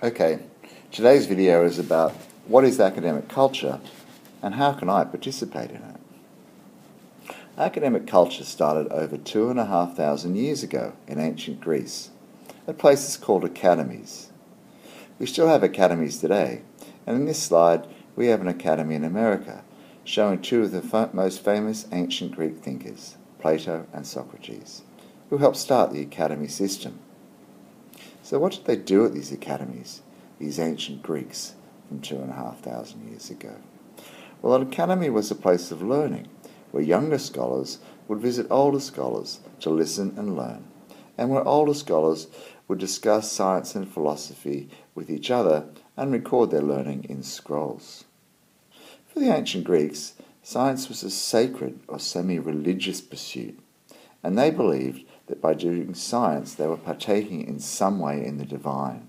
Okay, today's video is about what is academic culture and how can I participate in it. Academic culture started over 2,500 years ago in ancient Greece at places called academies. We still have academies today, and in this slide we have an academy in America showing two of the most famous ancient Greek thinkers, Plato and Socrates, who helped start the academy system. So what did they do at these academies, these ancient Greeks from 2,500 years ago? Well, an academy was a place of learning where younger scholars would visit older scholars to listen and learn, and where older scholars would discuss science and philosophy with each other and record their learning in scrolls. For the ancient Greeks, science was a sacred or semi-religious pursuit, and they believed that by doing science they were partaking in some way in the divine.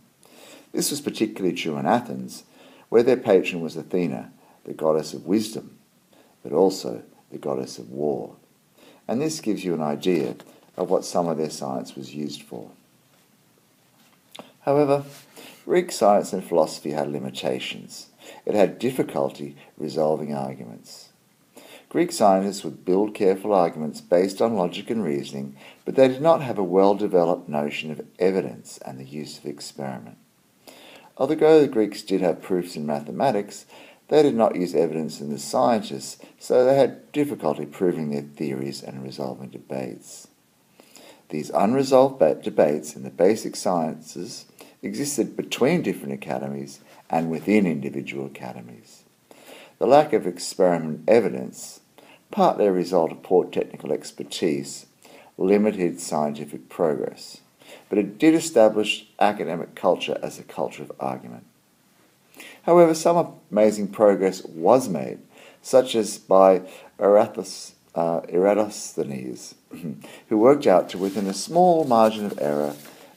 This was particularly true in Athens, where their patron was Athena, the goddess of wisdom, but also the goddess of war. And this gives you an idea of what some of their science was used for. However, Greek science and philosophy had limitations. It had difficulty resolving arguments. Greek scientists would build careful arguments based on logic and reasoning, but they did not have a well-developed notion of evidence and the use of experiment. Although the Greeks did have proofs in mathematics, they did not use evidence in the sciences, so they had difficulty proving their theories and resolving debates. These unresolved debates in the basic sciences existed between different academies and within individual academies. The lack of experiment evidence, partly a result of poor technical expertise, limited scientific progress, but it did establish academic culture as a culture of argument. However, some amazing progress was made, such as by Eratosthenes, who worked out to within a small margin of error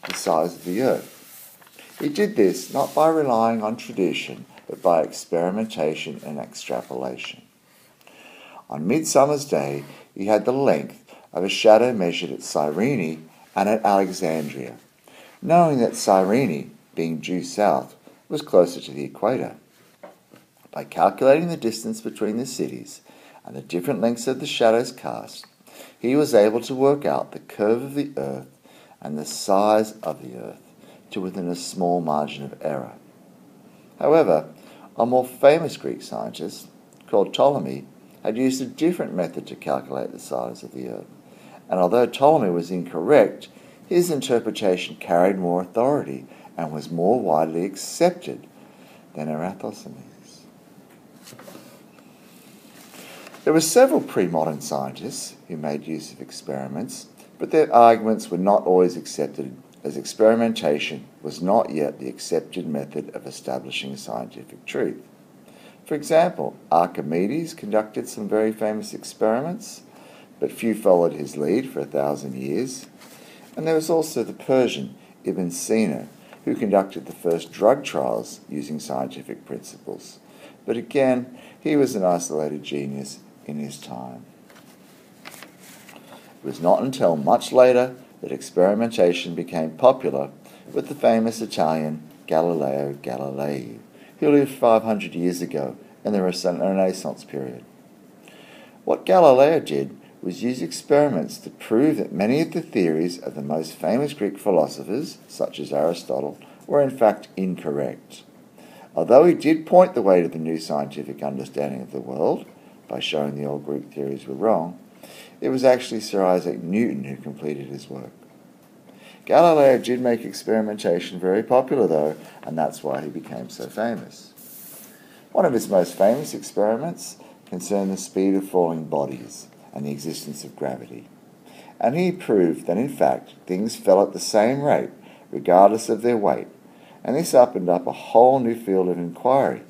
the size of the Earth. He did this not by relying on tradition, but by experimentation and extrapolation. On Midsummer's Day, he had the length of a shadow measured at Cyrene and at Alexandria, knowing that Cyrene, being due south, was closer to the equator. By calculating the distance between the cities and the different lengths of the shadows cast, he was able to work out the curve of the Earth and the size of the Earth to within a small margin of error. However, a more famous Greek scientist, called Ptolemy, had used a different method to calculate the size of the Earth, and although Ptolemy was incorrect, his interpretation carried more authority and was more widely accepted than Eratosthenes. There were several pre-modern scientists who made use of experiments, but their arguments were not always accepted, as experimentation was not yet the accepted method of establishing scientific truth. For example, Archimedes conducted some very famous experiments, but few followed his lead for 1,000 years. And there was also the Persian Ibn Sina, who conducted the first drug trials using scientific principles. But again, he was an isolated genius in his time. It was not until much later that experimentation became popular with the famous Italian Galileo Galilei, who lived 500 years ago in the Renaissance period. What Galileo did was use experiments to prove that many of the theories of the most famous Greek philosophers, such as Aristotle, were in fact incorrect. Although he did point the way to the new scientific understanding of the world by showing the old Greek theories were wrong, it was actually Sir Isaac Newton who completed his work. Galileo did make experimentation very popular, though, and that's why he became so famous. One of his most famous experiments concerned the speed of falling bodies and the existence of gravity. And he proved that, in fact, things fell at the same rate, regardless of their weight, and this opened up a whole new field of inquiry,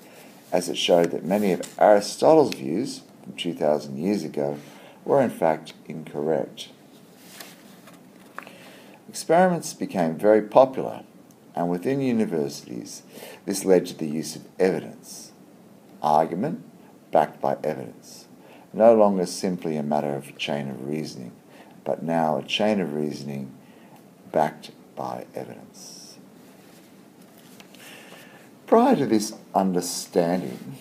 as it showed that many of Aristotle's views from 2,000 years ago were in fact incorrect. Experiments became very popular, and within universities this led to the use of evidence. Argument backed by evidence. No longer simply a matter of a chain of reasoning, but now a chain of reasoning backed by evidence. Prior to this understanding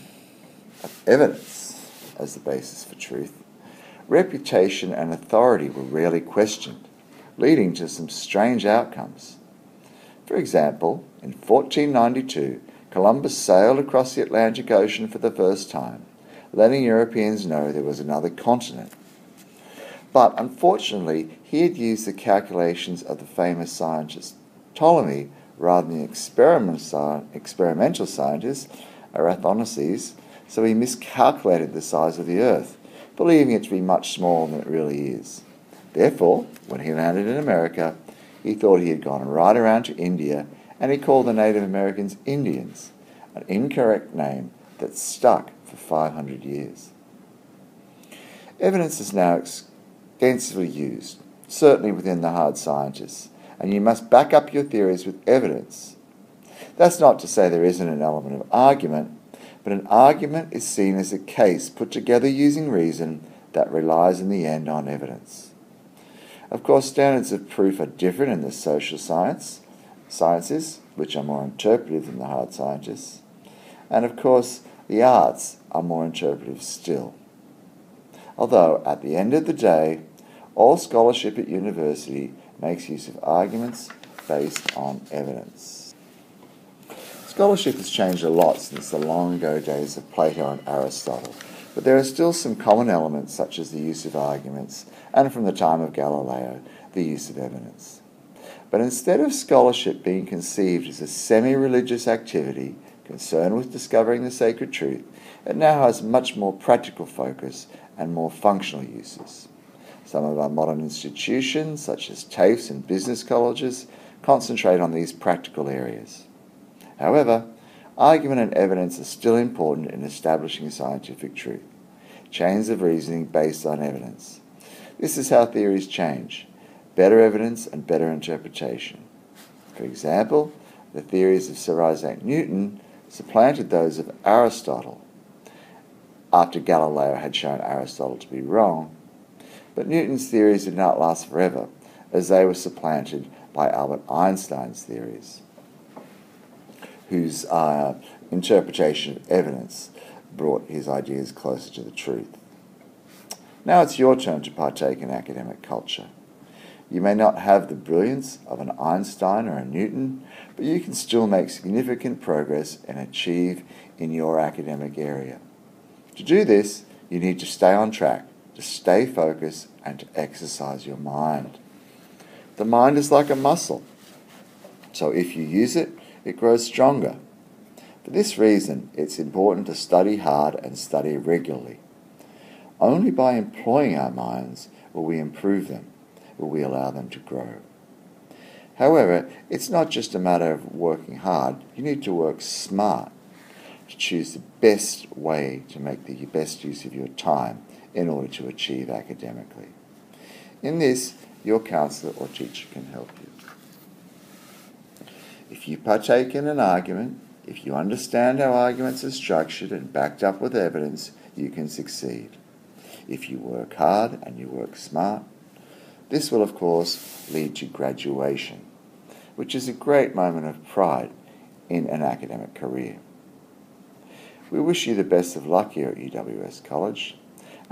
of evidence as the basis for truth, reputation and authority were rarely questioned, leading to some strange outcomes. For example, in 1492, Columbus sailed across the Atlantic Ocean for the first time, letting Europeans know there was another continent. But unfortunately, he had used the calculations of the famous scientist Ptolemy rather than the experimental scientist Eratosthenes, so he miscalculated the size of the Earth, believing it to be much smaller than it really is. Therefore, when he landed in America, he thought he had gone right around to India, and he called the Native Americans Indians, an incorrect name that stuck for 500 years. Evidence is now extensively used, certainly within the hard sciences, and you must back up your theories with evidence. That's not to say there isn't an element of argument, but an argument is seen as a case put together using reason that relies in the end on evidence. Of course, standards of proof are different in the social sciences, which are more interpretive than the hard sciences, and of course, the arts are more interpretive still. Although, at the end of the day, all scholarship at university makes use of arguments based on evidence. Scholarship has changed a lot since the long ago days of Plato and Aristotle, but there are still some common elements such as the use of arguments, and from the time of Galileo, the use of evidence. But instead of scholarship being conceived as a semi-religious activity concerned with discovering the sacred truth, it now has much more practical focus and more functional uses. Some of our modern institutions, such as TAFEs and business colleges, concentrate on these practical areas. However, argument and evidence are still important in establishing scientific truth. Chains of reasoning based on evidence. This is how theories change. Better evidence and better interpretation. For example, the theories of Sir Isaac Newton supplanted those of Aristotle, after Galileo had shown Aristotle to be wrong. But Newton's theories did not last forever, as they were supplanted by Albert Einstein's theories, whose interpretation of evidence brought his ideas closer to the truth. Now it's your turn to partake in academic culture. You may not have the brilliance of an Einstein or a Newton, but you can still make significant progress and achieve in your academic area. To do this, you need to stay on track, to stay focused, and to exercise your mind. The mind is like a muscle, so if you use it, it grows stronger. For this reason, it's important to study hard and study regularly. Only by employing our minds will we improve them, will we allow them to grow. However, it's not just a matter of working hard, you need to work smart, to choose the best way to make the best use of your time in order to achieve academically. In this, your counsellor or teacher can help you. If you partake in an argument, if you understand how arguments are structured and backed up with evidence, you can succeed. If you work hard and you work smart, this will of course lead to graduation, which is a great moment of pride in an academic career. We wish you the best of luck here at UWS College,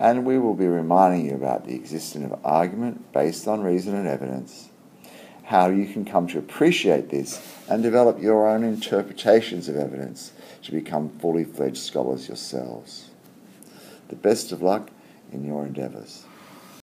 and we will be reminding you about the existence of argument based on reason and evidence, how you can come to appreciate this and develop your own interpretations of evidence to become fully fledged scholars yourselves. The best of luck in your endeavours.